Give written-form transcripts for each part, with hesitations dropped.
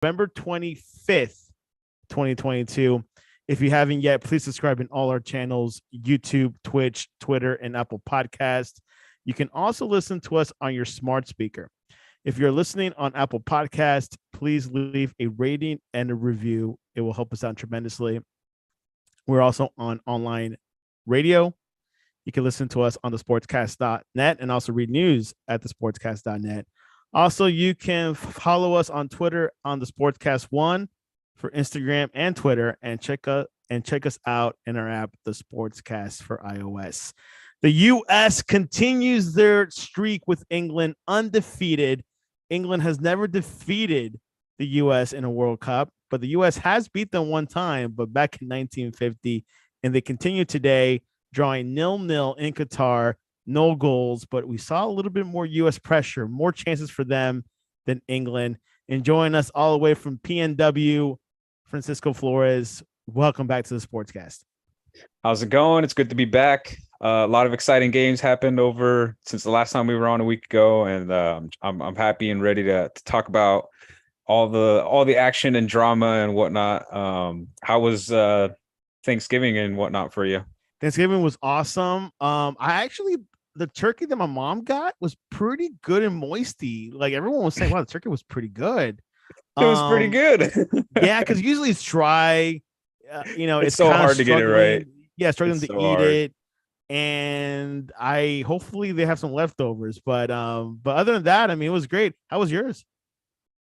November 25th, 2022. If you haven't yet, please subscribe in all our channels: YouTube, Twitch, Twitter, and Apple Podcast. You can also listen to us on your smart speaker. If you're listening on Apple Podcast, please leave a rating and a review. It will help us out tremendously. We're also on online radio. You can listen to us on the sportscast.net and also read news at the sportscast.net. Also, you can follow us on Twitter on the Sportscast One for Instagram and Twitter, and check us out in our app, the Sportscast for iOS. The U.S. continues their streak with England undefeated. England has never defeated the U.S. in a World Cup, but the U.S. has beat them one time, but back in 1950, and they continue today, drawing 0-0 in Qatar, no goals, but we saw a little bit more U.S. pressure, more chances for them than England. And joining us all the way from PNW, Francisco Flores. Welcome back to the Sportscast. How's it going? It's good to be back. A lot of exciting games happened over since the last time we were on a week ago, and I'm happy and ready to talk about all the action and drama and whatnot. How was Thanksgiving and whatnot for you? Thanksgiving was awesome. The turkey that my mom got was pretty good and moisty. Like everyone was saying, wow, the turkey was pretty good. It was pretty good. Yeah, because usually it's dry. It's so hard to get it right. Yeah, struggling to eat it. And hopefully they have some leftovers. But other than that, I mean, it was great. How was yours?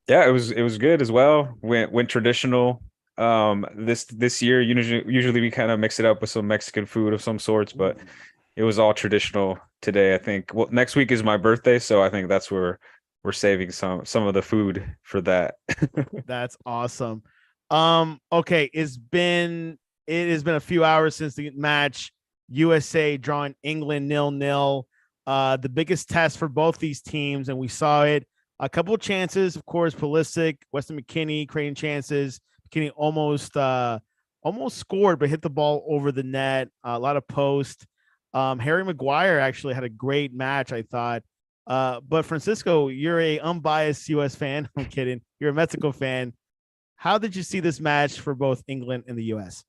Yeah, it was good as well. Went traditional. This year, usually we kind of mix it up with some Mexican food of some sorts, but it was all traditional today. I think. Well, next week is my birthday, so I think that's where we're saving some of the food for that. That's awesome. Okay, it has been a few hours since the match. USA drawing England 0-0. The biggest test for both these teams, and we saw it. A couple of chances, of course. Pulisic, Weston McKennie creating chances. McKennie almost scored, but hit the ball over the net. A lot of post. Harry Maguire actually had a great match, I thought. But Francisco, you're a unbiased U.S. fan. I'm kidding. You're a Mexico fan. How did you see this match for both England and the U.S.?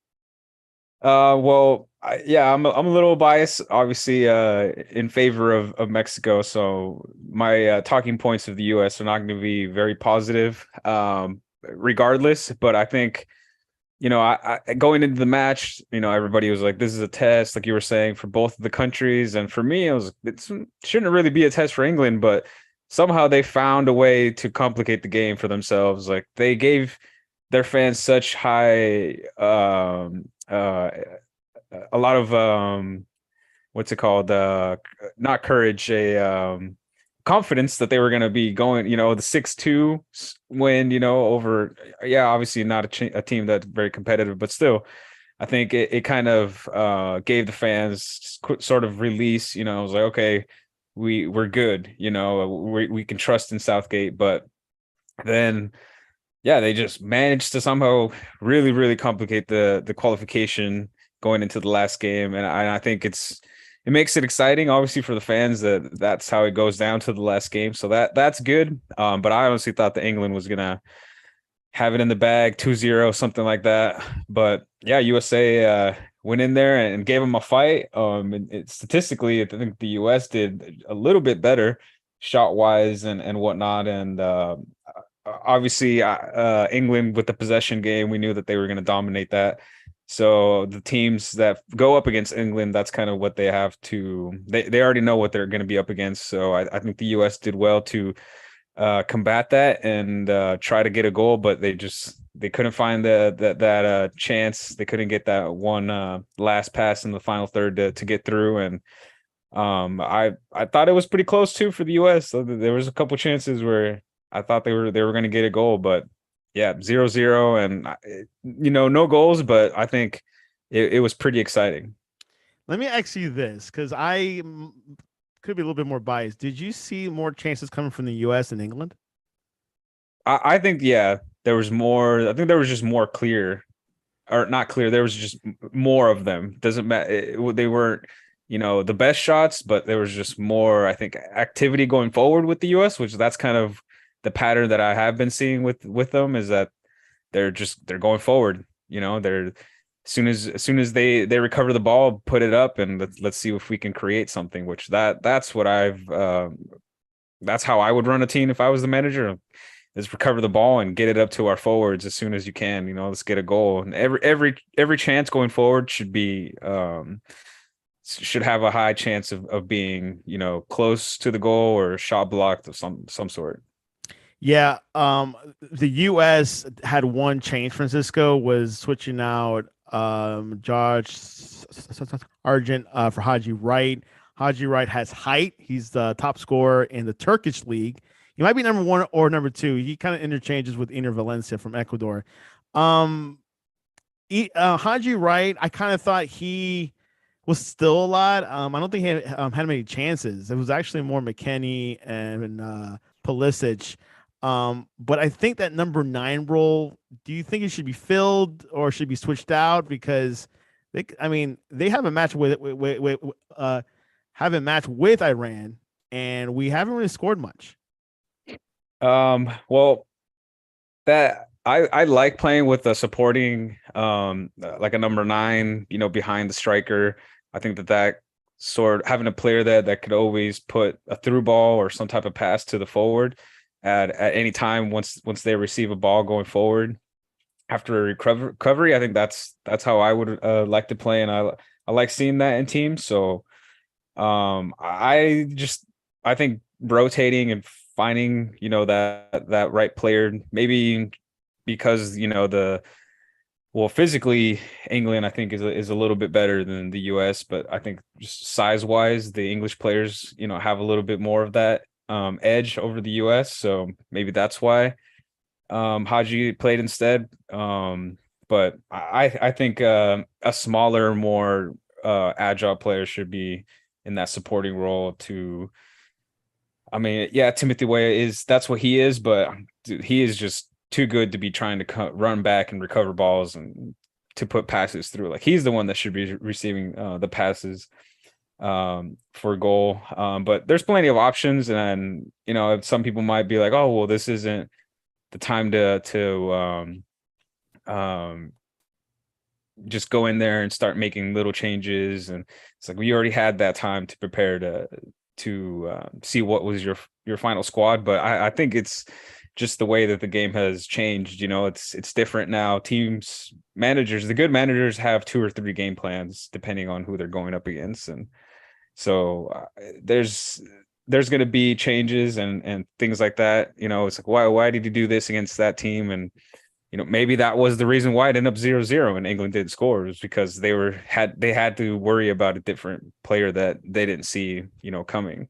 I'm a little biased, obviously, in favor of Mexico. So my talking points of the U.S. are not going to be very positive, regardless. But I think, I going into the match, everybody was like, this is a test, like you were saying, for both of the countries. And for me, it shouldn't really be a test for England, but somehow they found a way to complicate the game for themselves. Like they gave their fans such high, a lot of what's it called? Not courage, confidence that they were going to be going, the 6-2 win, over, obviously not a team that's very competitive, but still, I think it kind of gave the fans sort of release, it was like, okay, we're good, we can trust in Southgate. But then, they just managed to somehow really, really complicate the qualification going into the last game. And I think it makes it exciting, obviously, for the fans that's how it goes down to the last game. So that's good. But I honestly thought that England was going to have it in the bag, 2-0, something like that. But yeah, USA went in there and gave them a fight. And statistically, I think the US did a little bit better shot wise and whatnot. And obviously, England with the possession game, we knew that they were going to dominate that. So the teams that go up against England, that's kind of what they have to. They already know what they're going to be up against. So I think the U.S. did well to combat that and try to get a goal, but they couldn't find that chance. They couldn't get that one last pass in the final third to get through. And I thought it was pretty close too for the U.S. So there was a couple chances where I thought they were going to get a goal, but 0-0 and no goals. But I think it was pretty exciting. Let me ask you this, because I could be a little bit more biased. Did you see more chances coming from the U.S. and England? I think there was more. I think there was just more clear, or not clear. There was just more of them. Doesn't matter. They weren't the best shots, but there was just more, I think, activity going forward with the U.S., which that's kind of the pattern that I have been seeing with them is that they're going forward. They're as soon as they recover the ball, put it up, and let's see if we can create something. Which that's what that's how I would run a team if I was the manager. Is recover the ball and get it up to our forwards as soon as you can. Let's get a goal. And every chance going forward should have a high chance of being close to the goal or shot blocked of some sort. Yeah, the U.S. had one change. Francisco was switching out George Argent for Haji Wright. Haji Wright has height. He's the top scorer in the Turkish league. He might be number one or number two. He kind of interchanges with Iner Valencia from Ecuador. Haji Wright, I kind of thought he was still a lot. I don't think he had many chances. It was actually more McKennie and Pulisic. But I think that number 9 role, do you think it should be filled or should be switched out? Because they have a match with Iran, and we haven't really scored much. Well, that I like playing with a supporting like a number 9, behind the striker. I think that sort of having a player that could always put a through ball or some type of pass to the forward at any time once they receive a ball going forward after a recovery. I think that's how I would like to play, and I like seeing that in teams. So I think rotating and finding that right player, maybe because physically England I think is a little bit better than the US, but I think just size wise the English players have a little bit more of that edge over the US, so maybe that's why Haji played instead. But I think a smaller, more agile player should be in that supporting role to. I mean, yeah, Timothy Weah that's what he is, but dude, he is just too good to be trying to run back and recover balls and to put passes through. Like he's the one that should be receiving the passes for goal. But there's plenty of options, and some people might be like, oh well, this isn't the time to just go in there and start making little changes. And it's like we already had that time to prepare to see what was your final squad. But I think it's just the way that the game has changed. It's different now. The good managers have 2 or 3 game plans depending on who they're going up against, and so there's going to be changes and things like that. It's like why did you do this against that team? And maybe that was the reason why it ended up 0-0 and England didn't score, was because they had to worry about a different player that they didn't see coming.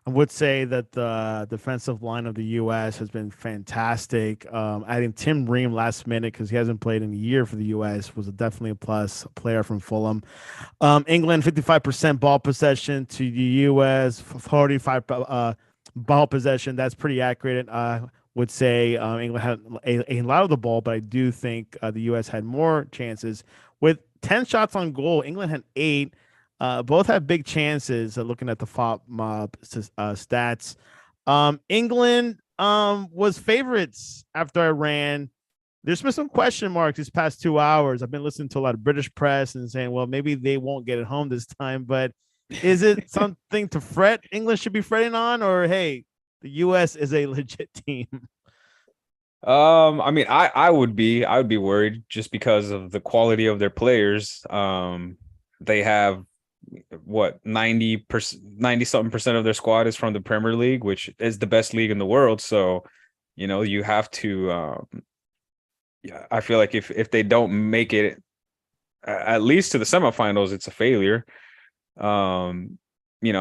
I would say that the defensive line of the U.S. has been fantastic. Adding Tim Ream last minute because he hasn't played in a year for the U.S. was definitely a plus. A player from Fulham. England 55% ball possession to the U.S. 45 ball possession. That's pretty accurate. Would say England had a lot of the ball, but I do think the U.S. had more chances. With 10 shots on goal, England had 8. Both have big chances. Looking at the FOP stats, England was favorites after Iran. There's been some question marks these past 2 hours. I've been listening to a lot of British press and saying, well, maybe they won't get it home this time. But is it something to fret? England should be fretting on, or hey, the U.S. is a legit team? I mean, I would be worried just because of the quality of their players. They have what 90%, 90 something percent of their squad is from the Premier League, which is the best league in the world. So, you have to. Yeah, I feel like if they don't make it at least to the semifinals, it's a failure.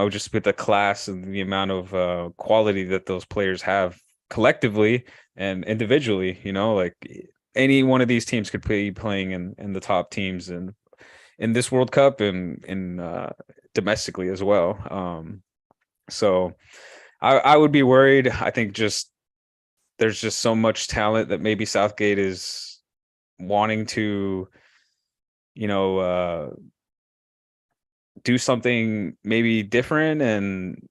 Just with the class and the amount of quality that those players have collectively and individually, like any one of these teams could be playing in the top teams and in this World Cup and in domestically as well. So I would be worried. I think there's just so much talent that maybe Southgate is wanting to, do something maybe different, and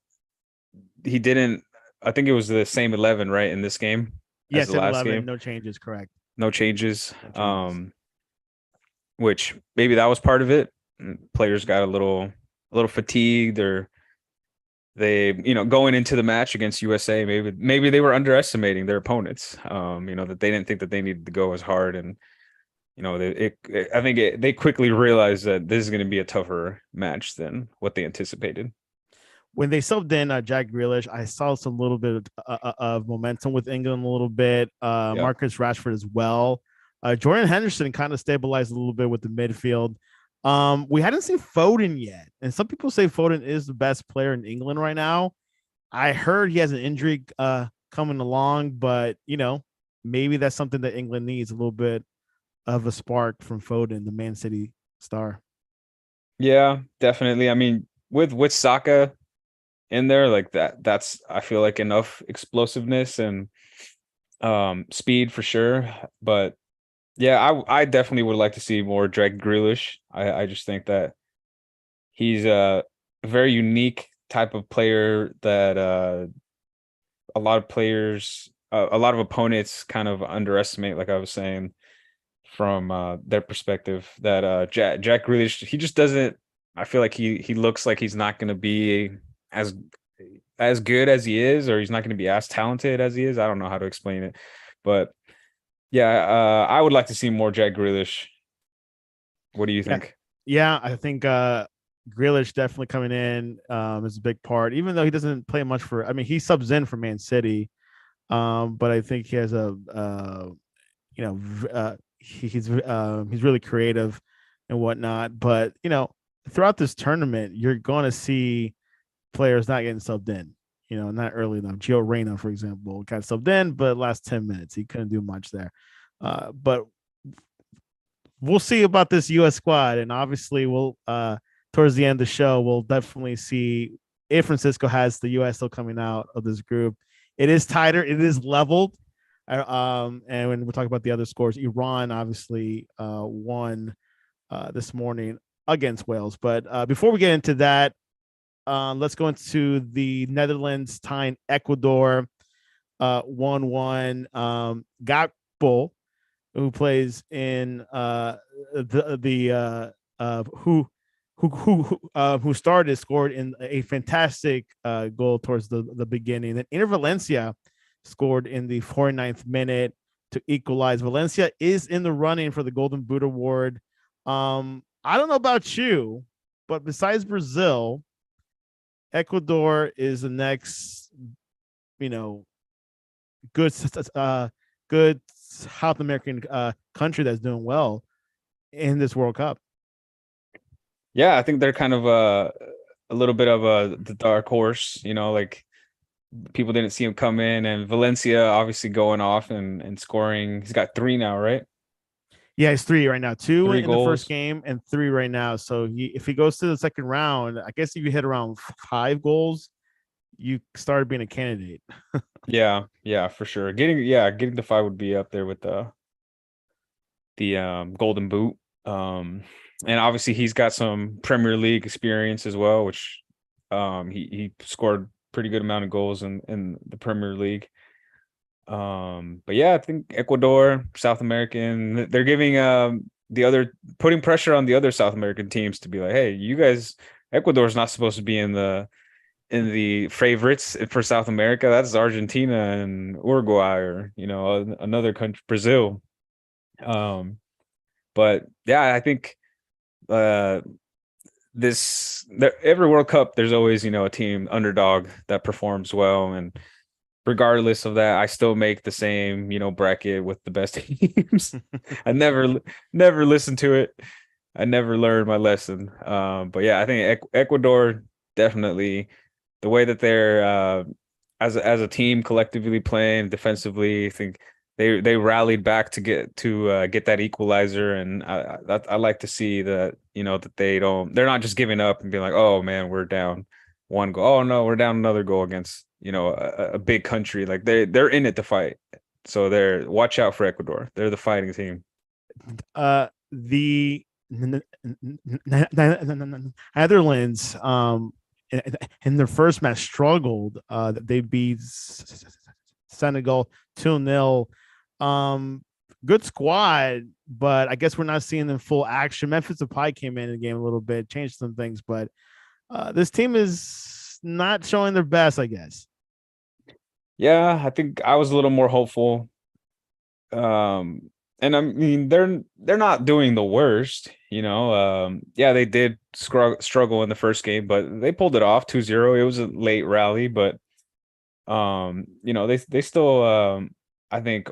he didn't I think it was the same 11, right, in this game as Yes, the at last 11, game. no changes. Correct. No changes. No changes. Which maybe that was part of it. Players got a little fatigued, or they, going into the match against USA, maybe they were underestimating their opponents. That they didn't think that they needed to go as hard, and I think they quickly realized that this is going to be a tougher match than what they anticipated. When they subbed in Jack Grealish, I saw some little bit of momentum with England a little bit. Yeah. Marcus Rashford as well. Jordan Henderson kind of stabilized a little bit with the midfield. We hadn't seen Foden yet, and some people say Foden is the best player in England right now. I heard he has an injury coming along, but maybe that's something that England needs, a little bit of a spark from Foden, the Man City star. Yeah, definitely. I mean, with Saka in there, like that's, I feel like, enough explosiveness and speed for sure. But yeah, I definitely would like to see more Jack Grealish. I just think that he's a very unique type of player that a lot of players, a lot of opponents kind of underestimate, like I was saying, from their perspective. That Jack Grealish, he just doesn't. I feel like he looks like he's not going to be as as good as he is, or he's not going to be as talented as he is. I don't know how to explain it, but yeah, I would like to see more Jack Grealish. What do you Yeah, think? yeah, I think Grealish definitely coming in is a big part, even though he doesn't play much for. I mean, he subs in for Man City, but I think he has a he's really creative and whatnot. But throughout this tournament, you're going to see players not getting subbed in. Not early enough. Gio Reyna, for example, got subbed in, but last 10 minutes he couldn't do much there. But we'll see about this U.S. squad, and obviously we'll towards the end of the show we'll definitely see if Francisco has the U.S. still coming out of this group. It is tighter. It is leveled. And when we talk about the other scores, Iran obviously won this morning against Wales. But before we get into that, let's go into the Netherlands tying Ecuador 1-1. Gakpo, who plays in who started, scored in a fantastic goal towards the beginning. Then Inter Valencia scored in the 49th minute to equalize. Valencia is in the running for the Golden Boot Award. I don't know about you, but besides Brazil, Ecuador is the next, good good South American country that's doing well in this World Cup. Yeah, I think they're kind of a little bit of the dark horse. Like, people didn't see him come in, and Valencia obviously going off and scoring. He's got three now, right? Yeah, he's three right now. Two Three in the first goals. game and three right now. So if he goes to the second round, I guess if you hit around 5 goals, you started being a candidate. Yeah, for sure. Getting the five would be up there with the Golden Boot. And obviously he's got some Premier League experience as well, which he scored pretty good amount of goals in the Premier League. But yeah, I think Ecuador, South American, they're giving putting pressure on the other South American teams to be like, hey, you guys, Ecuador's not supposed to be in the favorites for South America. That's Argentina and Uruguay, or another country, Brazil. But yeah, I think uh every World Cup there's always a team underdog that performs well, and regardless of that, I still make the same bracket with the best teams. I never listen to it. I never learned my lesson. But yeah, I think Ecuador definitely, the way that they're as a team collectively playing defensively, I think they rallied back to get that equalizer, and I like to see that that they're not just giving up and being like, oh man, we're down one goal. Oh no, we're down another goal against a big country. Like they're in it to fight. So watch out for Ecuador. They're the fighting team. The Netherlands, in their first match struggled. They beat Senegal 2-0. Good squad, but I guess we're not seeing them full action. Memphis Depay came in the game a little bit, changed some things, but this team is not showing their best, I guess. Yeah, I think I was a little more hopeful. And I mean they're not doing the worst, you know. Yeah, they did struggle in the first game, but they pulled it off 2-0. It was a late rally, but they still I think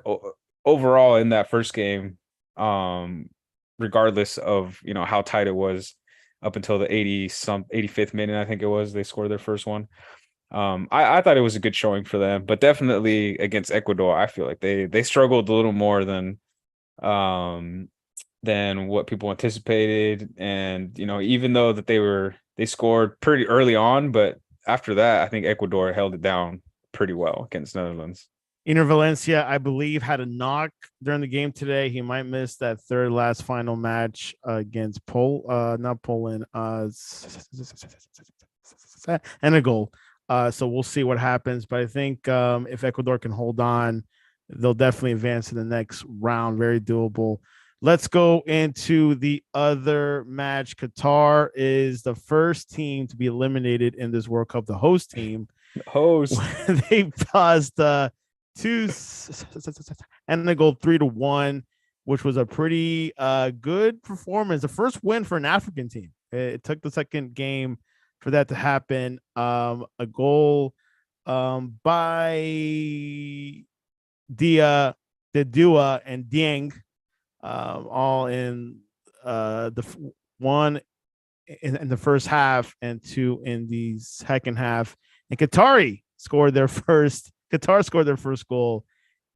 overall in that first game, regardless of, how tight it was up until the 85th minute, I think it was, they scored their first one. I thought it was a good showing for them, but definitely against Ecuador, I feel like they struggled a little more um than what people anticipated. And even though that they scored pretty early on, but after that, I think Ecuador held it down pretty well against Netherlands. Iner Valencia, I believe, had a knock during the game today. He might miss that third last final match against not Poland, and a goal. So we'll see what happens. But I think if Ecuador can hold on, they'll definitely advance to the next round. Very doable. Let's go into the other match. Qatar is the first team to be eliminated in this World Cup, the host team. Host. They paused 2 and they go 3-1, which was a pretty good performance. The first win for an African team. It took the second game for that to happen. A goal by Dia, Dua, and Dieng, all in the one in the first half and 2 in the second half. And Qatar scored their first goal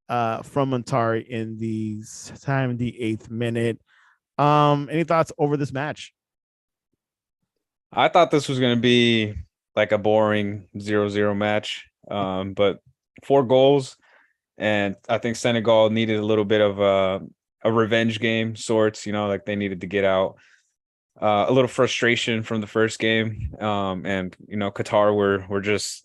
from Montari in the 78th minute. Any thoughts over this match? I thought this was going to be like a boring 0-0 match, but 4 goals, and I think Senegal needed a little bit of a revenge game sorts. Like they needed to get out a little frustration from the first game, and Qatar were just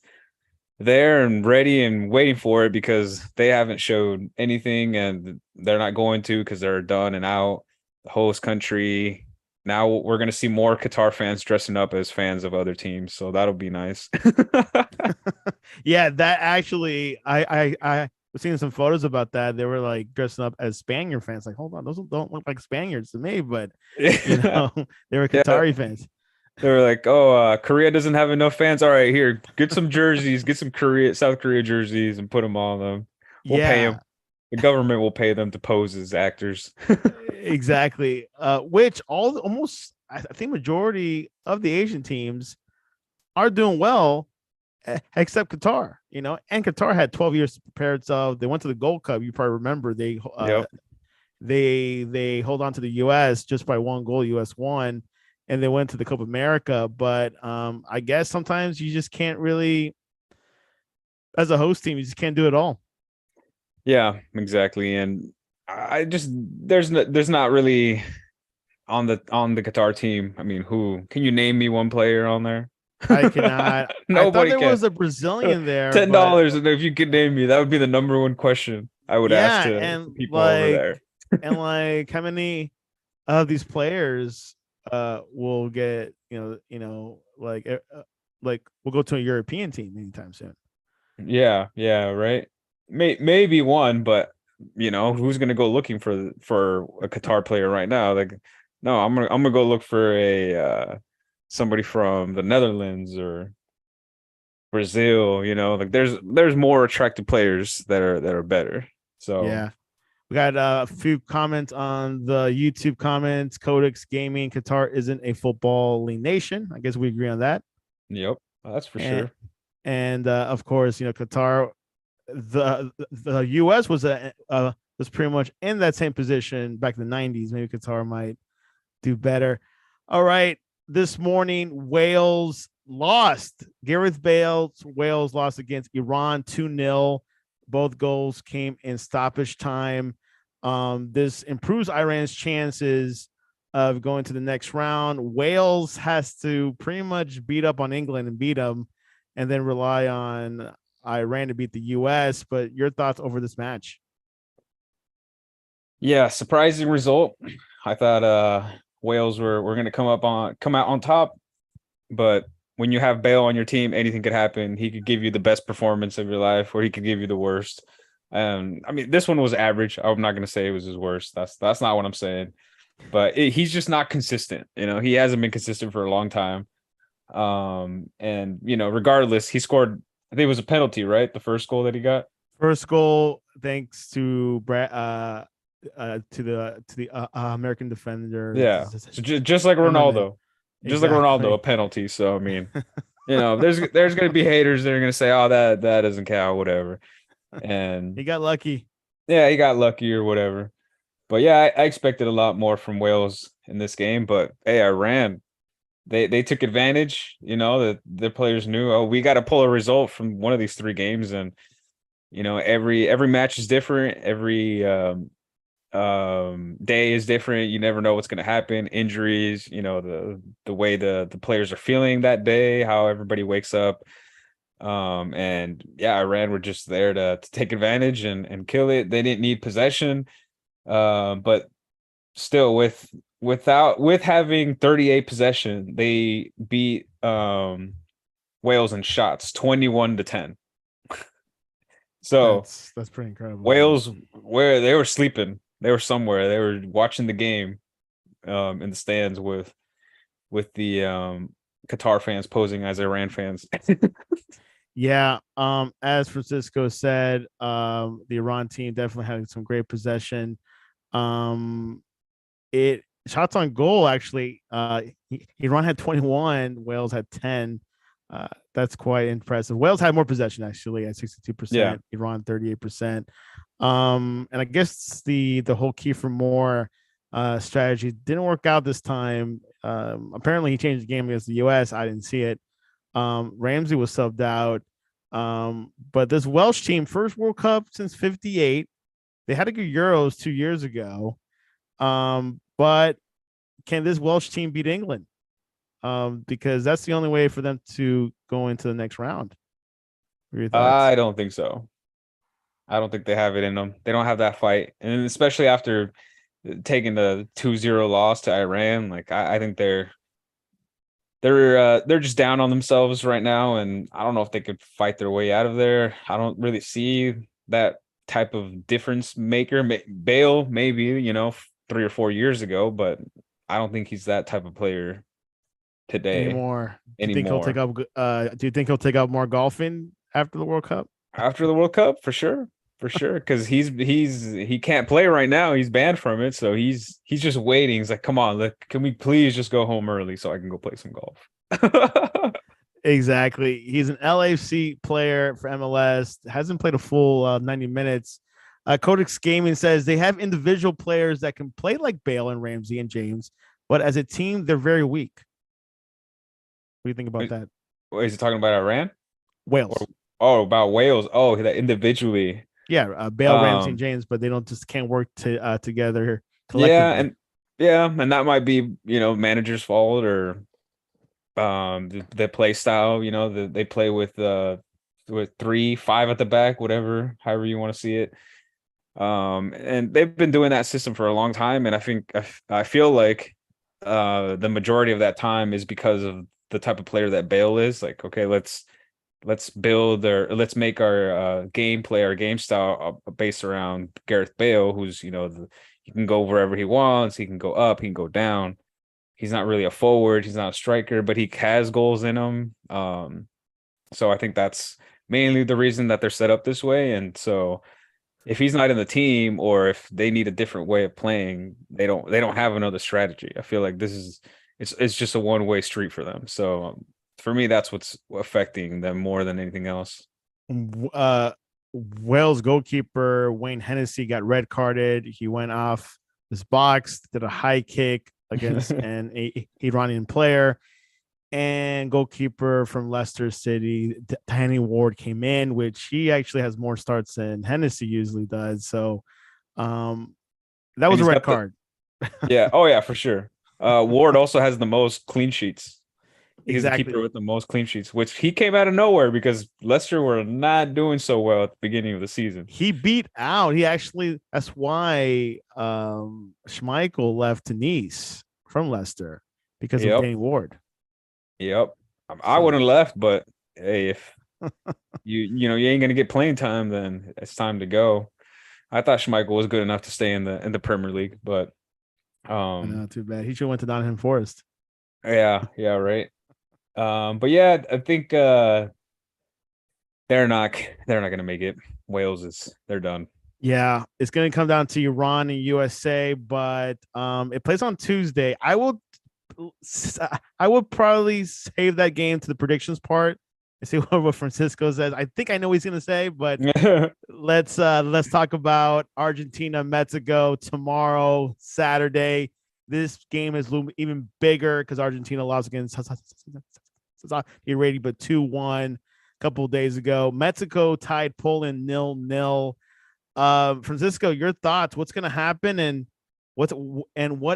there and ready and waiting for it because they haven't showed anything, and they're not going to because they're done and out. The host country. Now we're going to see more Qatar fans dressing up as fans of other teams, so that'll be nice. Yeah, that actually, I was seeing some photos about that. They were like dressing up as Spaniard fans. Like, hold on, those don't look like Spaniards to me, but they were Qatari fans. They were like, "Oh, Korea doesn't have enough fans. All right, here, get some jerseys, get some South Korea jerseys, and put them on them. We'll pay them. The government will pay them to pose as actors." Exactly. Which almost, I think majority of the Asian teams are doing well, except Qatar. And Qatar had 12 years to prepare itself. They went to the Gold Cup. You probably remember they hold on to the U.S. just by 1 goal. U.S. won, and they went to the Copa America. But I guess sometimes you just can't really, as a host team, you just can't do it all. Yeah, exactly. And I just there's not really on the Qatar team. I mean, who can you name me one player on there? I cannot. Nobody I thought there can. was a Brazilian there. $10, and if you could name me, that would be the number one question I would ask to people over there. And like, how many of these players will get like we'll go to a European team anytime soon? Yeah, right. Maybe one, but who's gonna go looking for a Qatar player right now? Like, no, I'm gonna go look for a somebody from the Netherlands or Brazil. Like there's more attractive players that are better. So yeah, we got a few comments on the YouTube comments. Codex Gaming: Qatar isn't a footballing nation. I guess we agree on that. Yep, that's for sure. And of course, Qatar, the U.S. was pretty much in that same position back in the 90s. Maybe Qatar might do better. All right, this morning Wales lost. Gareth Bale's Wales lost against Iran 2-0. Both goals came in stoppage time. This improves Iran's chances of going to the next round. Wales has to pretty much beat up on England and beat them, and then rely on Iran to beat the U.S. But your thoughts over this match? Yeah, surprising result. I thought Wales were going to come out on top, but when you have Bale on your team, anything could happen. He could give you the best performance of your life, or he could give you the worst. I mean, this one was average. I'm not going to say it was his worst. That's not what I'm saying. But he's just not consistent. You know, he hasn't been consistent for a long time. And you know, regardless, he scored. I think it was a penalty, right? The first goal that he got. First goal, thanks to Brad, to the American defender. Yeah. So just like Ronaldo, just like Ronaldo, a Exactly. penalty. So I mean, you know, there's going to be haters that are going to say, "Oh, that doesn't count," whatever. He And got lucky. yeah, he got lucky or whatever. But yeah, I expected a lot more from Wales in this game. But hey, Iran, they took advantage. You know, that the players knew, oh, we got to pull a result from one of these three games, and you know, every match is different. Every day is different. You never know what's going to happen. Injuries, you know, the way the players are feeling that day, how everybody wakes up. And yeah, Iran were just there to take advantage and kill it. They didn't need possession. But still with having 38 possession, they beat Wales in shots 21-10. So That's pretty incredible. Wales, where they were sleeping, they were somewhere. They were watching the game in the stands with the Qatar fans posing as Iran fans. Yeah. As Francisco said, the Iran team definitely had some great possession. Um, it shots on goal actually. Iran had 21, Wales had 10. That's quite impressive. Wales had more possession actually at Yeah. 62%, Iran 38%. And I guess the whole key for more strategy didn't work out this time. Apparently he changed the game against the US. I didn't see it. Ramsey was subbed out. But this Welsh team, first World Cup since 58. They had a good Euros 2 years ago. But can this Welsh team beat England? Because that's the only way for them to go into the next round. What are your thoughts? I don't think so. I don't think they have it in them. They don't have that fight. And especially after taking the 2-0 loss to Iran, like I think they're just down on themselves right now, and I don't know if they could fight their way out of there. I don't really see that type of difference maker. Bale, maybe, you know, 3 or 4 years ago, but I don't think he's that type of player today Anymore? anymore. Do you think he'll take up more golfing after the World Cup? After the World Cup, for sure, because he can't play right now. He's banned from it, so he's just waiting. He's like, come on, can we please just go home early so I can go play some golf? Exactly. He's an LAFC player for MLS. Hasn't played a full 90 minutes. Codex Gaming says they have individual players that can play like Bale and Ramsey and James, but as a team, they're very weak. What do you think about that? Wait, is he talking about Iran? Or Wales. oh, about Wales? Oh, that individually. Yeah, Bale, Ramsey, and Um, James, but they don't just can't work together yeah, collectively. and that might be, you know, manager's fault or the play style. You know, they play with 3-5 at the back, whatever, however you want to see it. And they've been doing that system for a long time, and I think I feel like the majority of that time is because of the type of player that Bale is. Like, okay, let's build or let's make our gameplay, our game style based around Gareth Bale, who's, you know, he can go wherever he wants. He can go up, he can go down. He's not really a forward, he's not a striker, but he has goals in him. So I think that's mainly the reason that they're set up this way. And so if he's not in the team, or if they need a different way of playing, they don't have another strategy. I feel like it's just a one-way street for them. So for me, that's what's affecting them more than anything else. Uh, Wales goalkeeper Wayne Hennessy got red carded. He went off his box, did a high kick against an Iranian player, and goalkeeper from Leicester City, Danny Ward, came in, which he actually has more starts than Hennessy usually does. So that And was a he's red got the card. yeah, oh yeah, for sure. Ward also has the most clean sheets. He's the Exactly. keeper with the most clean sheets, which he came out of nowhere because Leicester were not doing so well at the beginning of the season. He beat out. He actually. That's why Schmeichel left to Nice from Leicester because of Yep, Danny Ward. yep. I So wouldn't have left, but hey, if you ain't gonna get playing time, then it's time to go. I thought Schmeichel was good enough to stay in the Premier League, but too bad. He should have went to Nottingham Forest. yeah, right. But yeah, I think they're not gonna make it. They're done. Yeah, it's going to come down to Iran and USA, but it plays on Tuesday. I would probably save that game to the predictions part and see what Francisco says. I think I know what he's going to say, but let's talk about Argentina, Mexico tomorrow, Saturday. This game is even bigger because Argentina lost against ready, but 2-1 a couple of days ago. Mexico tied Poland 0-0. Francisco, your thoughts? What's going to happen, and what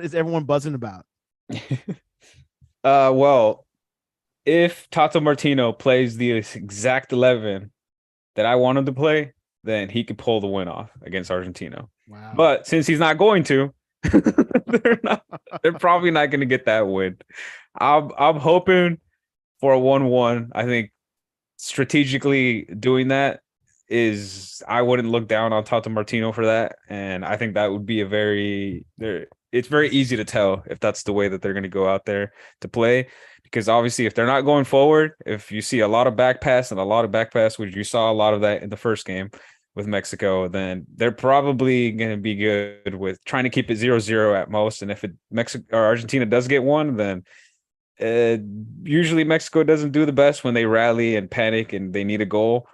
is everyone buzzing about? Well, if Tato Martino plays the exact 11 that I want him to play, then he could pull the win off against Argentina. Wow. But since he's not going to, they're probably not going to get that win. I'm hoping for a 1-1. I think strategically doing that is, I wouldn't look down on Tata Martino for that, and I think that would be it's very easy to tell if that's the way that they're going to go out there to play, because obviously if they're not going forward, if you see a lot of back pass, which you saw a lot of that in the first game with Mexico, then they're probably going to be good with trying to keep it 0-0 at most. And if Mexico or Argentina does get one, then usually Mexico doesn't do the best when they rally and panic and they need a goal.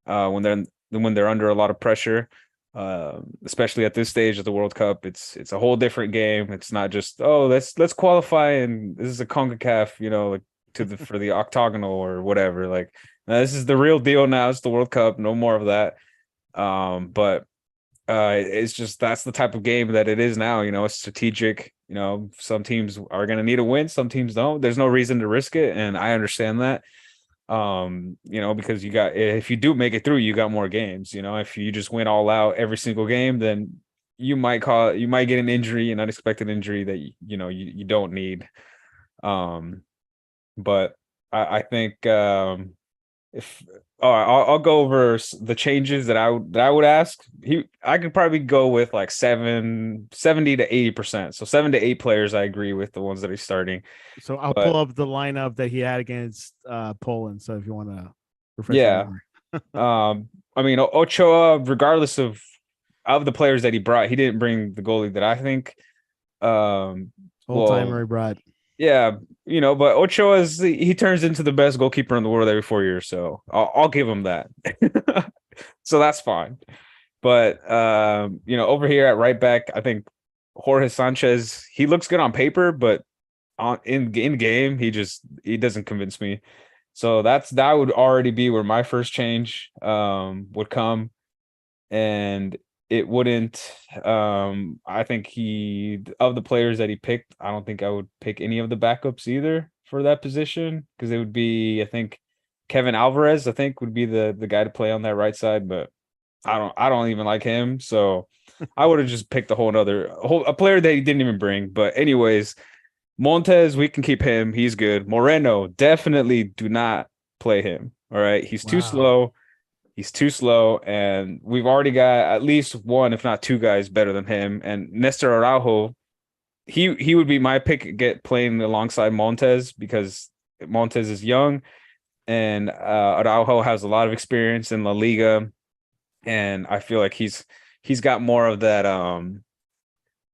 When they're under a lot of pressure, especially at this stage of the World Cup, it's a whole different game. It's not just, oh, let's qualify and this is a CONCACAF, like for the octagonal or whatever. Like, this is the real deal now. It's the World Cup, no more of that. But it's just, that's the type of game that it is now. It's strategic. Some teams are going to need a win, some teams don't. There's no reason to risk it, and I understand that. Because if you do make it through, you got more games. If you just win all out every single game, then you might get an injury, an unexpected injury that you don't need. But I think I'll go over the changes that I would ask. I could probably go with like 70 to 80%. So 7 to 8 players, I agree with the ones that he's starting. So I'll pull up the lineup that he had against Poland. So if you want to refresh yeah. I mean, Ochoa, regardless of the players that he brought, he didn't bring the goalie that I think whole timer he brought. Yeah, but Ochoa he turns into the best goalkeeper in the world every 4 years, so I'll give him that. So that's fine. But over here at right back, I think Jorge Sanchez, he looks good on paper, but in game, he doesn't convince me. So that would already be where my first change would come, and it wouldn't. I think of the players that he picked, I don't think I would pick any of the backups either for that position, because it would be, I think, Kevin Alvarez, I think, would be the guy to play on that right side, but I don't even like him, so I would have just picked a player that he didn't even bring. But anyways, Montes, we can keep him. He's good. Moreno, definitely do not play him. All right, he's too slow. He's too slow, and we've already got at least one, if not two guys better than him. And Nestor Araujo, he would be my pick, playing alongside Montes, because Montes is young, and Araujo has a lot of experience in La Liga, and I feel like he's got more of that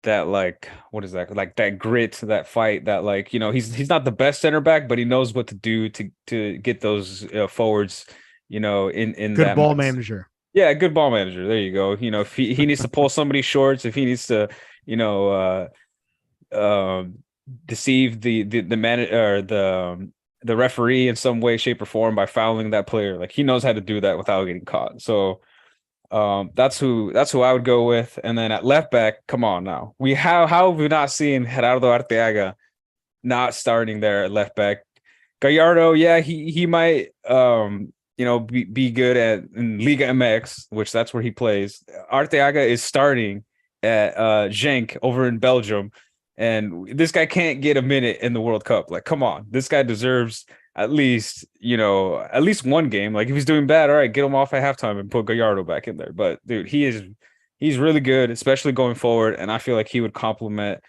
that, like, what is that, like, that grit, that fight, that, like, he's not the best center back, but he knows what to do to get those forwards, in good that ball manager. Yeah, good ball manager. There you go. If he needs to pull somebody's shorts, if he needs to, deceive the man or the referee in some way, shape, or form by fouling that player, like, he knows how to do that without getting caught. So that's who I would go with. And then at left back, come on now, how have we not seen Gerardo Arteaga not starting there at left back. Gallardo, yeah, he might be good at in Liga MX, which that's where he plays. Arteaga is starting at Genk over in Belgium, and this guy can't get a minute in the World Cup. Like, come on, this guy deserves at least one game. Like, if he's doing bad, all right, get him off at halftime and put Gallardo back in there. But dude, he's really good, especially going forward, and I feel like he would complement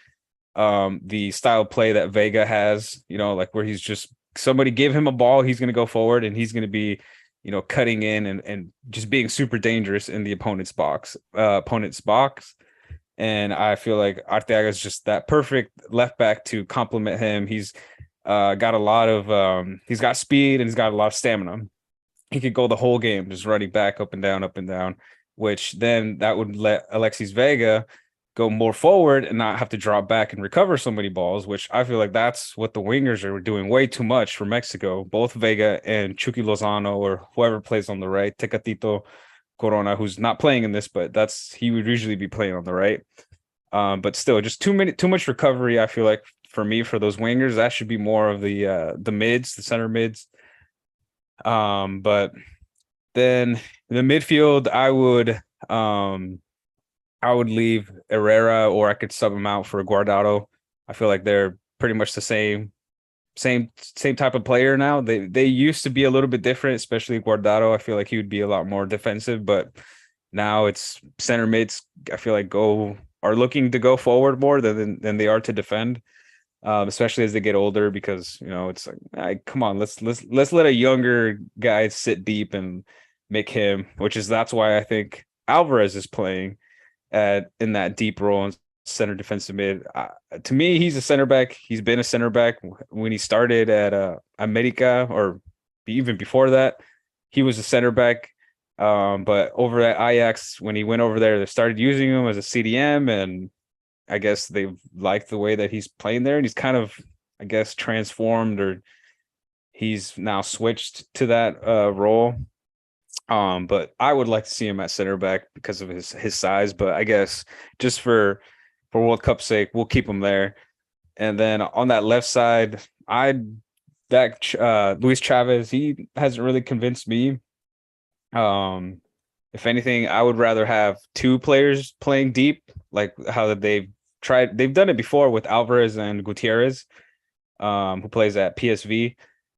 the style of play that Vega has, like where he's just somebody give him a ball, he's going to go forward and he's going to be, cutting in and just being super dangerous in the opponent's box. And I feel like Arteaga is just that perfect left back to complement him. He's got a lot of he's got speed and he's got a lot of stamina. He could go the whole game just running back up and down, which then that would let Alexis Vega go more forward and not have to drop back and recover so many balls, which I feel like that's what the wingers are doing way too much for Mexico. Both Vega and Chucky Lozano or whoever plays on the right, Tecatito Corona, who's not playing in this, but he would usually be playing on the right. But still, just too much recovery. I feel like for those wingers, that should be more of the mids, the center mids. But then in the midfield, I would leave Herrera, or I could sub him out for Guardado. I feel like they're pretty much the same type of player now. They used to be a little bit different, especially Guardado. I feel like he would be a lot more defensive, but now it's center mids. I feel like are looking to go forward more than they are to defend, especially as they get older. Because it's like, come on, let's let a younger guy sit deep and make him. That's why I think Alvarez is playing in that deep role in center defensive mid. To me, he's a center back. He's been a center back when he started at America, or even before that, he was a center back. But over at Ajax, when he went over there, they started using him as a CDM, and I guess they liked the way that he's playing there, and he's kind of, I guess, transformed, or he's now switched to that role. But I would like to see him at center back because of his size. But I guess just for World Cup's sake, we'll keep him there. And then on that left side, Luis Chavez, he hasn't really convinced me. If anything, I would rather have two players playing deep, like how they've done it before with Alvarez and Gutierrez, who plays at PSV.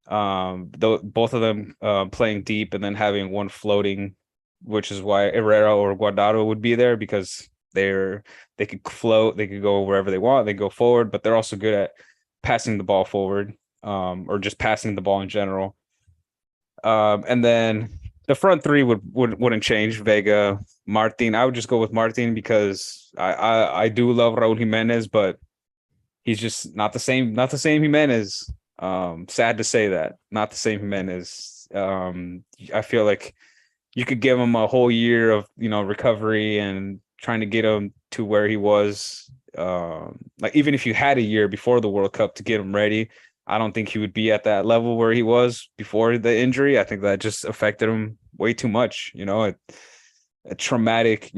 Both of them playing deep and then having one floating, which is why Herrera or Guardado would be there, because they could float, they could go wherever they want, they go forward, but they're also good at passing the ball forward, or just passing the ball in general. And then the front three wouldn't change. Vega, Martin. I would just go with Martin because I do love Raúl Jiménez, but he's just not the same Jiménez. Sad to say that, not the same Jimenez. I feel like you could give him a whole year of recovery and trying to get him to where he was. Like, even if you had a year before the World Cup to get him ready, I don't think he would be at that level where he was before the injury. I think that just affected him way too much. A traumatic,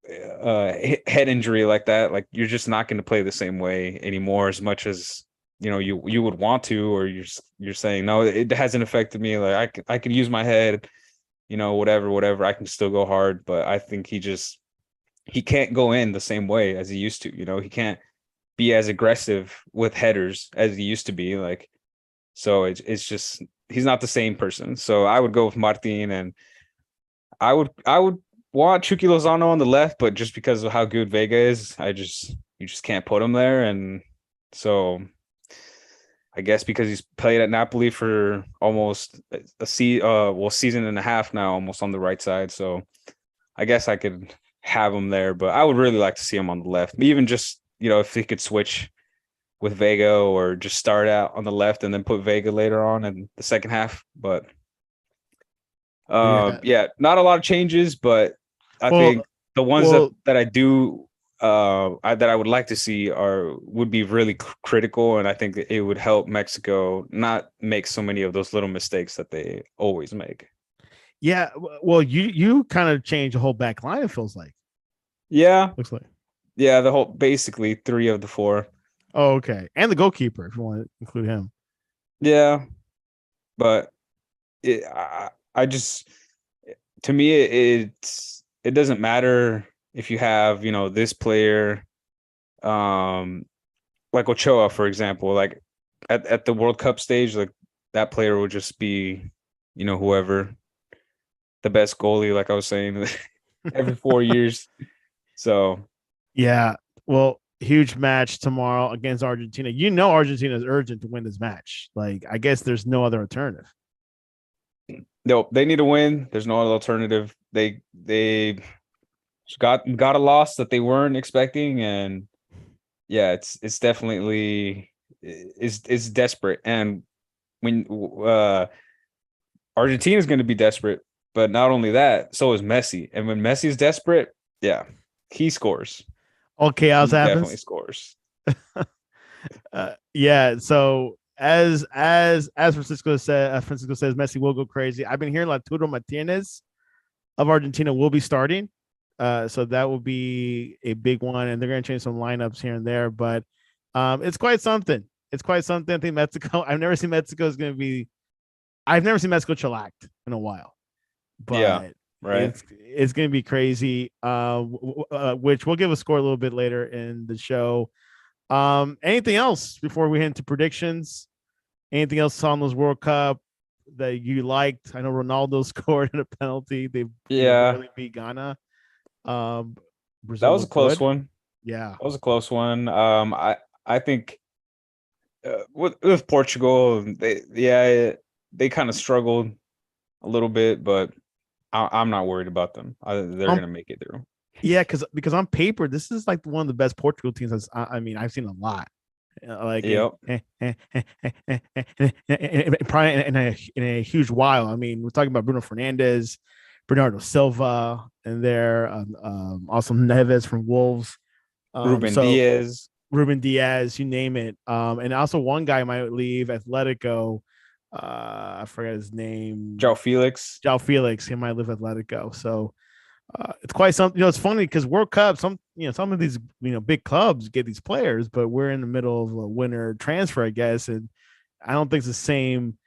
head injury like that, like, you're just not going to play the same way anymore as much as you would want to, or you're saying, no, it hasn't affected me. Like, I can use my head, whatever, I can still go hard. But I think he can't go in the same way as he used to. He can't be as aggressive with headers as he used to be. Like, so it's just, he's not the same person. So I would go with Martin, and I would want Chucky Lozano on the left, but just because of how good Vega is, you just can't put him there. And so I guess because he's played at Napoli for almost season and a half now, almost on the right side. So I guess I could have him there, but I would really like to see him on the left. Even just, if he could switch with Vega, or just start out on the left and then put Vega later on in the second half. But yeah, not a lot of changes, but I think the ones that I do that I would like to see would be really critical, and I think it would help Mexico not make so many of those little mistakes that they always make. Yeah, well, you kind of change the whole back line, it feels like. Yeah, looks like. Yeah, basically 3 of the 4. Oh, okay. And the goalkeeper, if you want to include him. Yeah, but I just to me it doesn't matter if you have this player, um like Ochoa, for example, like at the World Cup stage, like that player will just be whoever the best goalie, like I was saying, every 4 years. So Yeah. Well, huge match tomorrow against Argentina. Argentina is urgent to win this match. Like, I guess there's no other alternative. no, they need to win. There's no other alternative. They got a loss that they weren't expecting, and yeah, it's definitely it's desperate. And when Argentina is going to be desperate, but not only that, so is Messi. And when Messi is desperate, yeah, he scores. All chaos He definitely happens. scores. Yeah. So as Francisco says, Messi will go crazy. I've been hearing Arturo Martinez of Argentina will be starting. So that will be a big one, and they're going to change some lineups here and there. But it's quite something. It's quite something. I think Mexico. I've never seen Mexico is going to be. I've never seen Mexico shellacked in a while, Yeah, but right. it's going to be crazy. Which we'll give a score a little bit later in the show. Anything else before we head into predictions? Anything else on those World Cup that you liked? I know Ronaldo scored in a penalty. They Yeah, barely beat Ghana. Um, that Brazil was a looked close good. one. Yeah. That was a close one. I think with Portugal, they kind of struggled a little bit, but I'm not worried about them. They're Um, gonna make it through. yeah, because on paper, this is like one of the best Portugal teams. I mean, I've seen a lot. Like Yep. probably in a huge while. I mean, we're talking about Bruno Fernandes, Bernardo Silva, and there also Neves from Wolves. Ruben So Diaz, Ruben Diaz, you name it. And also one guy might leave Atletico. I forget his name. João Felix. Jao Felix. He might leave Atletico. So it's quite something. It's funny because World Cup, some of these big clubs get these players, but we're in the middle of a winter transfer, I guess, and I don't think it's the same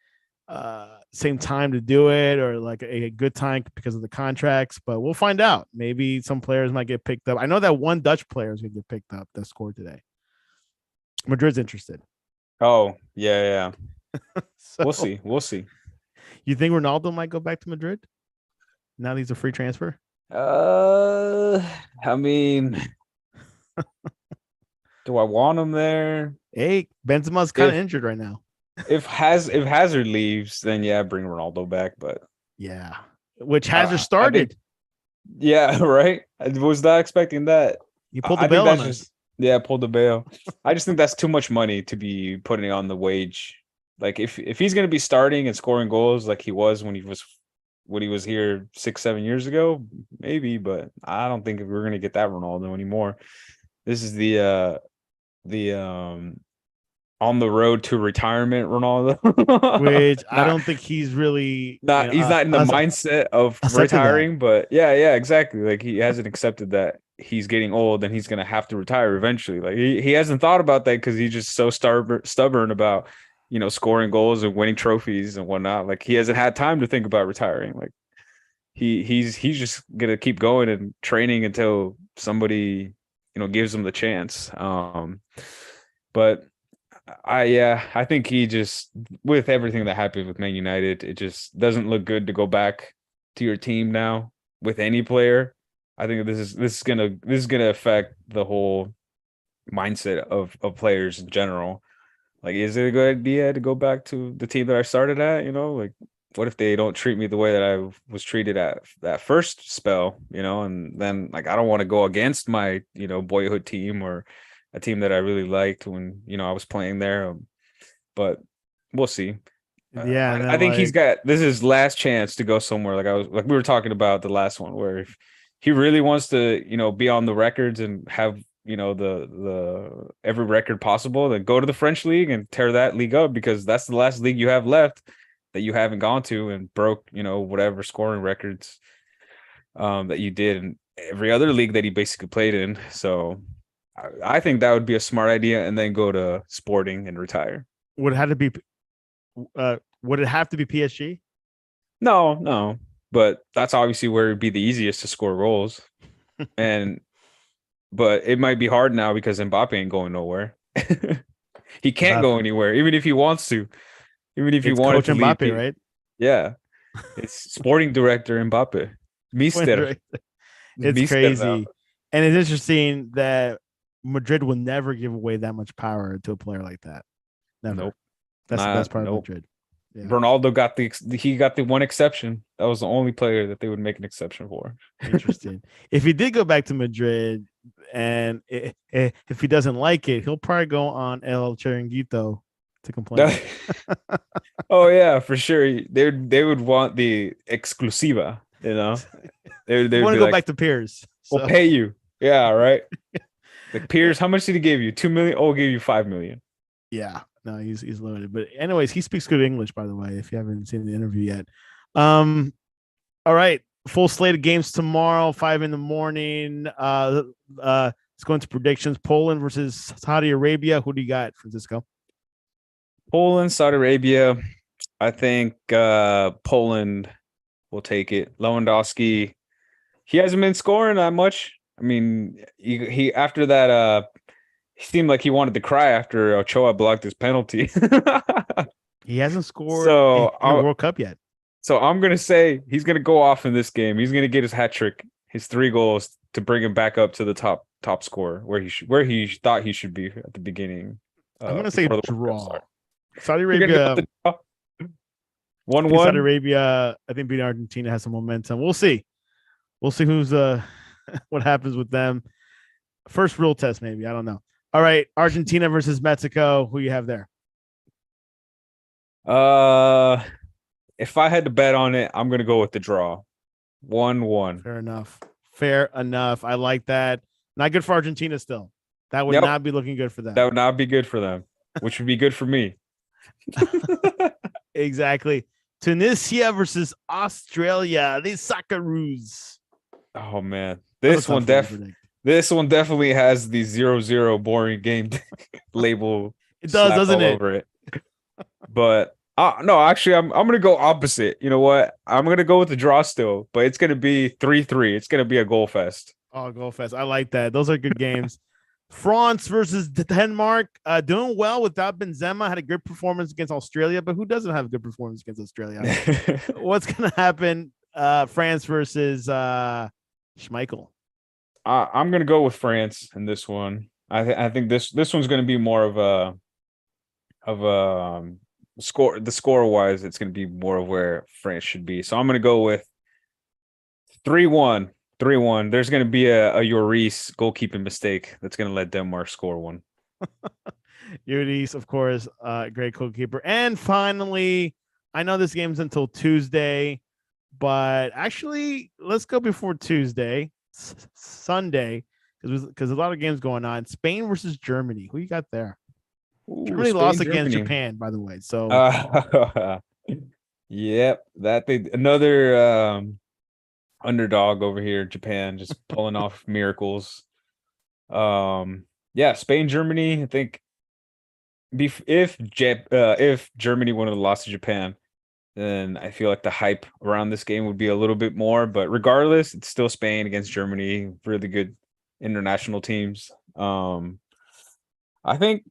time to do it or like a good time because of the contracts. But we'll find out. Maybe some players might get picked up. I know that one Dutch player is going to get picked up that scored today. Madrid's interested. Oh, yeah. We'll So see. We'll see. you think Ronaldo might go back to Madrid now that he's a free transfer? Uh, I mean, do I want him there? Hey, Benzema's kind of If injured right now. if Hazard leaves, then yeah, bring Ronaldo back. But Yeah, which Hazard I think started. yeah, right. I was not expecting that. He pulled the I think bail on that's us. just yeah, pulled the bail. I just think that's too much money to be putting on the wage. Like if he's gonna be starting and scoring goals like he was when he was here 6-7 years ago, maybe, but I don't think we're gonna get that Ronaldo anymore. This is the on the road to retirement Ronaldo. Which I not don't think he's really not he's not in the mindset of accepted that. retiring, but yeah, exactly. Like he hasn't accepted that he's getting old and he's gonna have to retire eventually. Like he hasn't thought about that because he's just so stubborn about scoring goals and winning trophies and whatnot. Like he hasn't had time to think about retiring. Like he's just gonna keep going and training until somebody gives him the chance. But I think he just with everything that happened with Man United, it just doesn't look good to go back to your team now with any player. I think this is gonna affect the whole mindset of players in general. Like, is it a good idea to go back to the team that I started at? Like what if they don't treat me the way that I was treated at that first spell, and then like I don't want to go against my, boyhood team or a team that I really liked when, I was playing there. But we'll see. Yeah, and I then think he's like got this is his last chance to go somewhere. Like we were talking about the last one, where if he really wants to, be on the records and have, the every record possible, then go to the French league and tear that league up because that's the last league you have left that you haven't gone to and broke, whatever scoring records that you did in every other league that he basically played in. So I think that would be a smart idea, and then go to Sporting and retire. Would it have to be? Would it have to be PSG? No, no, but that's obviously where it'd be the easiest to score goals. And but it might be hard now because Mbappe ain't going nowhere. He can't go anywhere, even if he wants to. Even if he It's wanted Coach to leave. Mbappe, right? Yeah, it's sporting director Mbappe. Mister. It's Mister now. crazy, and it's interesting that Madrid will never give away that much power to a player like that. Never. Nope. That's the best part of Nope. Madrid. Yeah. Ronaldo got the one exception. That was the only player that they would make an exception for. Interesting. If he did go back to Madrid, and if he doesn't like it, he'll probably go on El Chiringuito to complain. Oh yeah, for sure. They would want the exclusiva. You know, they want to go back to Piers. We'll pay you. Yeah, right. Like Piers, how much did he give you? 2 million. Oh, we'll give you 5 million. Yeah, no, he's loaded. But anyways, he speaks good English, by the way. If you haven't seen the interview yet, all right, full slate of games tomorrow, 5 a.m. Let's go into predictions. Poland versus Saudi Arabia. Who do you got, Francisco? Poland, Saudi Arabia. I think Poland will take it. Lewandowski, he hasn't been scoring that much. I mean, he after that, he seemed like he wanted to cry after Ochoa blocked his penalty. He hasn't scored in the World Cup yet. So I'm gonna say he's gonna go off in this game. He's gonna get his hat trick, his 3 goals to bring him back up to the top scorer where he thought he should be at the beginning. I'm gonna say draw. Saudi Arabia 1-1. Saudi Arabia, I think beating Argentina has some momentum. We'll see. We'll see who's what happens with them. First real test, maybe. I don't know. All right, Argentina versus Mexico. Who you have there? If I had to bet on it, I'm gonna go with the draw. 1-1. Fair enough. I like that. Not good for Argentina still. That would not be looking good for them. That would not be good for them, which would be good for me. Exactly. Tunisia versus Australia. These Socceroos. Oh man. This one definitely has the 0-0 boring game label. It does, doesn't it? Over it. But no, actually, I'm gonna go opposite. You know what? I'm gonna go with the draw still, but it's gonna be 3-3. It's gonna be a goal fest. Oh, goal fest! I like that. Those are good games. France versus Denmark, doing well without Benzema. Had a good performance against Australia, but who doesn't have a good performance against Australia? What's gonna happen? France versus Schmeichel. I'm gonna go with France in this one. I think this one's gonna be more of a score. The score wise, it's gonna be more of where France should be. So I'm gonna go with 3-1. 3-1. There's going to be a Lloris goalkeeping mistake that's going to let Denmark score one. Lloris, of course, great goalkeeper. And finally, I know this game's until Tuesday, but actually, let's go before Tuesday, Sunday, because a lot of games going on. Spain versus Germany. Who you got there? Ooh, Germany lost against Japan, by the way. So, yep, another underdog over here, Japan, just pulling off miracles. Yeah, Spain, Germany. I think if Germany would have lost to Japan, then I feel like the hype around this game would be a little bit more. But regardless, it's still Spain against Germany. Really good international teams. I think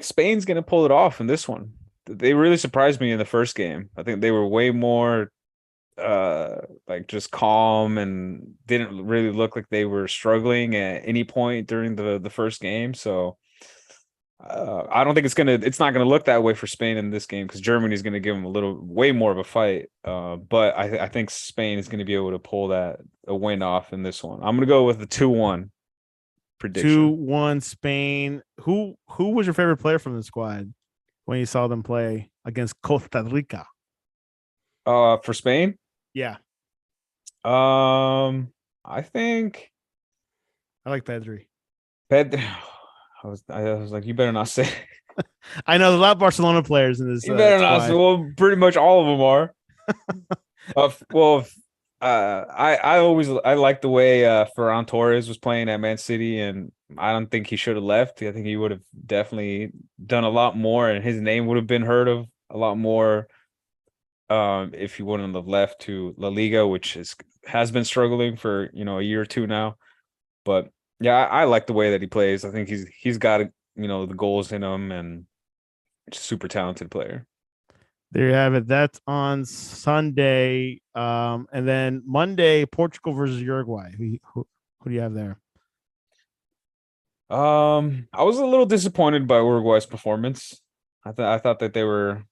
Spain's gonna pull it off in this one. They really surprised me in the first game. I think they were way more like just calm and didn't really look like they were struggling at any point during the first game. So I don't think it's not gonna look that way for Spain in this game because Germany is gonna give them way more of a fight. But I think Spain is gonna be able to pull a win off in this one. I'm gonna go with the 2-1 prediction. 2-1 Spain. Who was your favorite player from the squad when you saw them play against Costa Rica? For Spain? Yeah. I think I like Pedri. I was like, you better not say. I know there's a lot of Barcelona players in this. You better not say. Well, pretty much all of them are. I like the way Ferran Torres was playing at Man City, and I don't think he should have left. I think he would have definitely done a lot more, and his name would have been heard of a lot more if he wouldn't have left to La Liga, which has been struggling for a year or two now. But yeah, I like the way that he plays. I think he's got the goals in him, and just super talented player. There you have it. That's on Sunday. And then Monday, Portugal versus Uruguay. Who do you have there? I was a little disappointed by Uruguay's performance. I thought that they were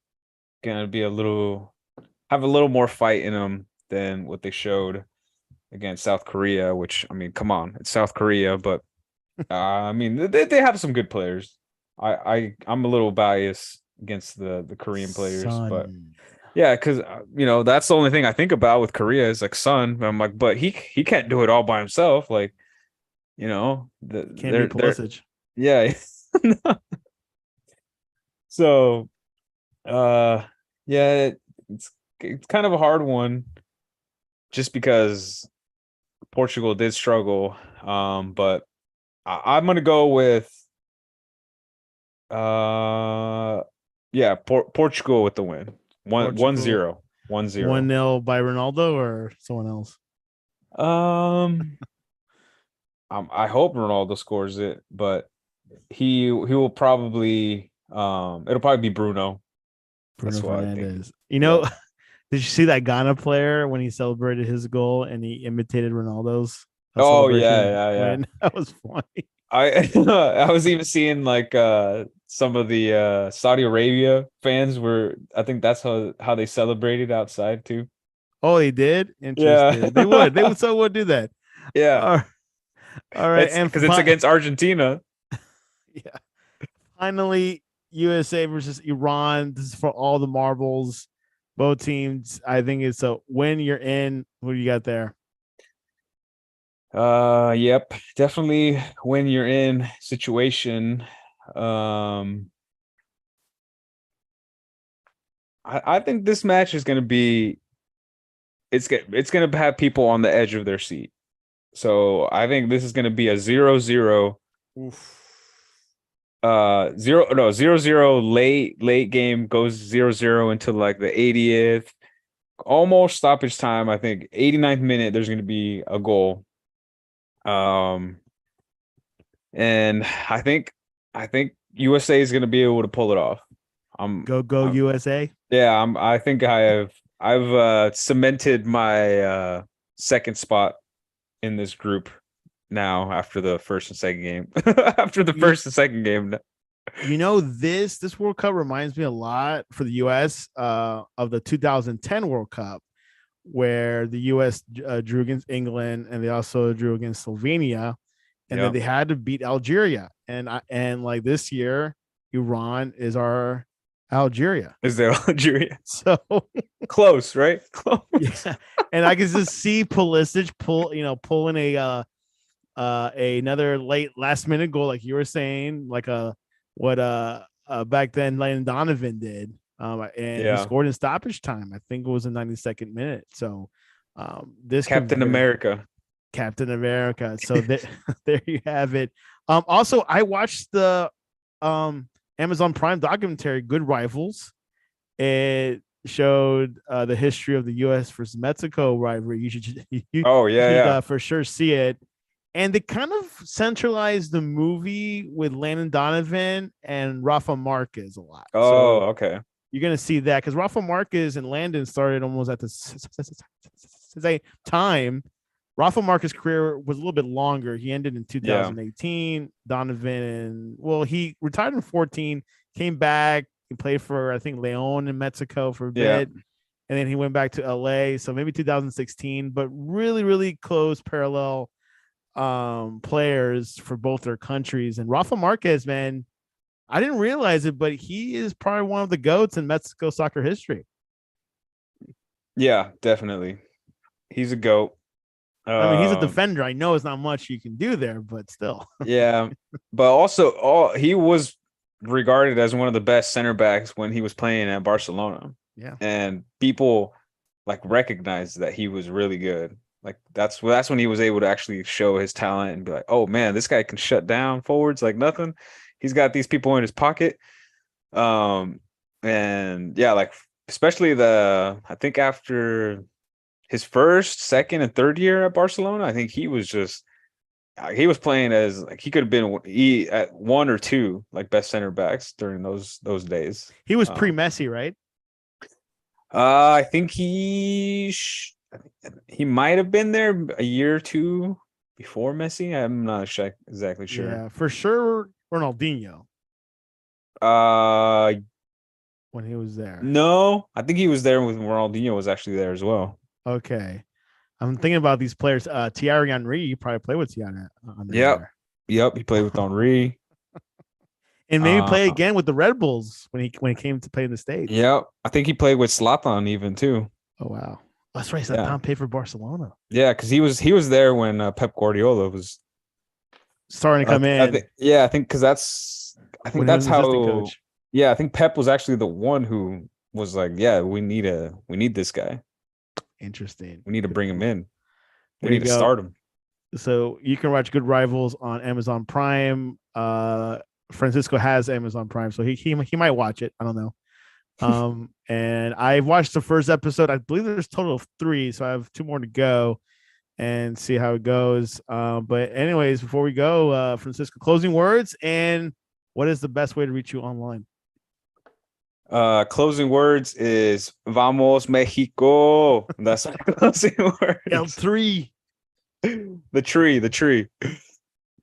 gonna have a little more fight in them than what they showed against South Korea. Which, I mean, come on, it's South Korea, but I mean, they have some good players. I'm a little biased against the Korean players, but yeah, because that's the only thing I think about with Korea is like Son. I'm like, but he can't do it all by himself. Like, Can't they're be Pulisic. yeah. So, yeah, it's kind of a hard one, just because Portugal did struggle. But I'm gonna go with yeah, Portugal with the win. 1-0. 1-0. 1-0 by Ronaldo or someone else? I hope Ronaldo scores it, but he will probably it'll probably be Bruno. Bruno That's what I think. Fernandes. Did you see that Ghana player when he celebrated his goal and he imitated Ronaldo's Oh celebration yeah. win? That was funny. I was even seeing like some of the Saudi Arabia fans I think that's how they celebrated outside too. Oh, they did? Yeah. Interesting. They would. They would do that. Yeah. All right. It's because it's against Argentina. Yeah. Finally, USA versus Iran. This is for all the marbles. Both teams. I think it's a win. You're in. What do you got there? Yep, definitely when you're in situation. I think this match is gonna be it's gonna have people on the edge of their seat. So I think this is gonna be a 0-0. Oof. 0-0 late game, goes 0-0 until like the 80th, almost stoppage time. I think 89th minute there's gonna be a goal. And I think USA is gonna be able to pull it off. Go USA. Yeah, I think I've cemented my second spot in this group now after the first and second game. After the first and second game. This World Cup reminds me a lot for the US of the 2010 World Cup, where the US drew against England and they also drew against Slovenia, and then they had to beat Algeria. And like this year, Iran is our Algeria. Is there Algeria? So close, right? Close. Yeah. And I can just see Pulisic pulling another last minute goal, like you were saying, like what back then Landon Donovan did. And he scored in stoppage time. I think it was in 92nd minute. So this Captain America. So there you have it. Also, I watched the Amazon Prime documentary Good Rivals. It showed the history of the U.S. versus Mexico rivalry. You should for sure see it. And they kind of centralized the movie with Landon Donovan and Rafa Marquez a lot. Okay. You're going to see that because Rafa Marquez and Landon started almost at the same time. Rafa Marquez's career was a little bit longer. He ended in 2018. Donovan, he retired in 14, came back. He played for, I think, Leon in Mexico for a bit. And then he went back to LA. So maybe 2016, but really, really close parallel players for both their countries. And Rafa Marquez, man, I didn't realize it, but he is probably one of the GOATs in Mexico soccer history. Yeah, definitely. He's a GOAT. I mean, he's a defender. I know it's not much you can do there, but still. Yeah, but also, he was regarded as one of the best center backs when he was playing at Barcelona. Yeah, and people like recognized that he was really good. Like that's when he was able to actually show his talent and be like, oh man, this guy can shut down forwards like nothing. He's got these people in his pocket. And yeah, like especially I think after his first, second, and third year at Barcelona, I think he was just he was playing as like he could have been at one or two like best center backs during those days. He was pre-Messi, right? I think he might have been there a year or two before Messi. I'm not exactly sure. Yeah, for sure, Ronaldinho. When he was there. No, I think he was there when Ronaldinho was actually there as well. Okay. I'm thinking about these players. Thierry Henry, you probably played with Thierry. Yep. He played with Henry. And maybe play again with the Red Bulls when he came to play in the States. Yep. I think he played with Zlatan even too. Oh wow. That's right. Zlatan paid for Barcelona. Yeah, because he was there when Pep Guardiola was starting to come in. I think because I think that's how coach. Yeah, I think Pep was actually the one who was like, yeah, we need this guy. Interesting. We need to bring him in. We need to start him. So you can watch Good Rivals on Amazon Prime. Francisco has Amazon Prime, so he might watch it. I don't know. And I watched the first episode. I believe there's a total of 3, so I have 2 more to go and see how it goes. But anyways, before we go, Francisco, closing words, and what is the best way to reach you online? Closing words is Vamos Mexico. That's my closing words. L3. The tree.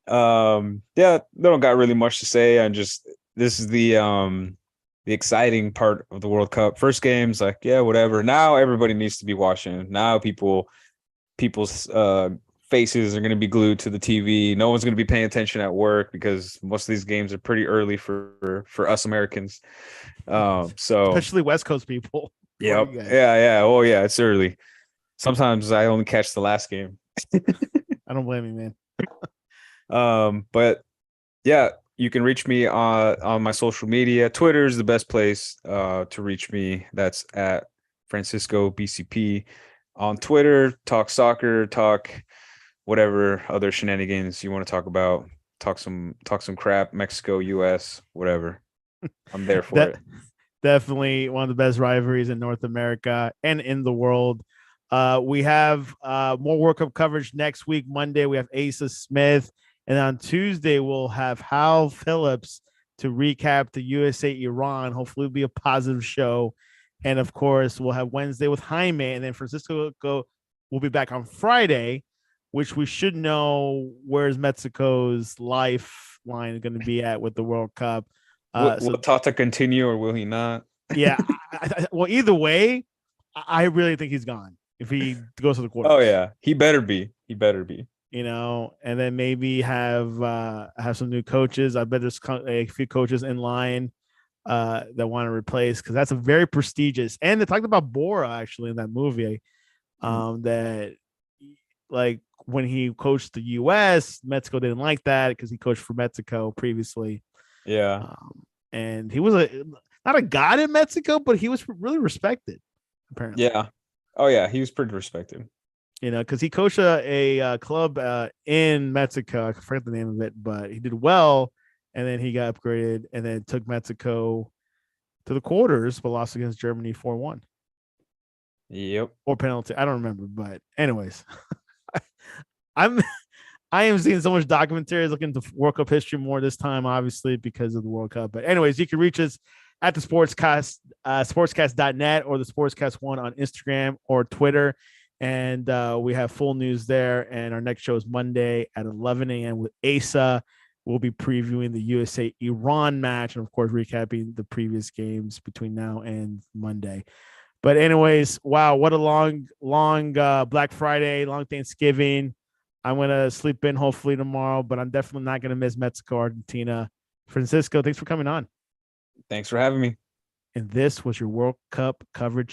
Yeah, they don't got really much to say. And just this is the exciting part of the World Cup. First games, like, yeah, whatever. Now everybody needs to be watching. Now people's faces are going to be glued to the TV. No one's going to be paying attention at work because most of these games are pretty early for us Americans. So especially West Coast people. Yep. Yeah. Oh yeah, it's early. Sometimes I only catch the last game. I don't blame you, man. But yeah, you can reach me on my social media. Twitter is the best place to reach me. That's at Francisco BCP on Twitter. Talk soccer, talk whatever other shenanigans you want to talk about. Talk some crap, Mexico, US, whatever. I'm there for it. Definitely one of the best rivalries in North America and in the world. We have more World Cup coverage next week. Monday, we have Asa Smith. And on Tuesday, we'll have Hal Phillips to recap the USA-Iran. Hopefully, it'll be a positive show. And, of course, we'll have Wednesday with Jaime. And then Francisco will be back on Friday, which we should know where's Mexico's lifeline going to be at with the World Cup. Will Tata continue or will he not? Yeah. Well, either way, I really think he's gone if he goes to the quarters. Oh, yeah. He better be. You know, and then maybe have some new coaches. I bet there's a few coaches in line that want to replace, because that's a very prestigious. And they talked about Bora actually in that movie. That like when he coached the U.S., Mexico didn't like that because he coached for Mexico previously. Yeah, and he was not a god in Mexico, but he was really respected. Apparently, yeah. Oh yeah, he was pretty respected. You know, because he coached a club in Mexico. I forget the name of it, but he did well, and then he got upgraded, and then took Mexico to the quarters, but lost against Germany 4-1. Yep. Or penalty. I don't remember, but anyways, I am seeing so much documentaries looking into World Cup history more this time, obviously because of the World Cup. But anyways, you can reach us at the Sportscast, sportscast.net, or the Sportscast1 on Instagram or Twitter. And we have full news there. And our next show is Monday at 11 a.m. with Asa. We'll be previewing the USA-Iran match and, of course, recapping the previous games between now and Monday. But anyways, wow, what a long Black Friday, long Thanksgiving. I'm going to sleep in hopefully tomorrow, but I'm definitely not going to miss Mexico, Argentina. Francisco, thanks for coming on. Thanks for having me. And this was your World Cup coverage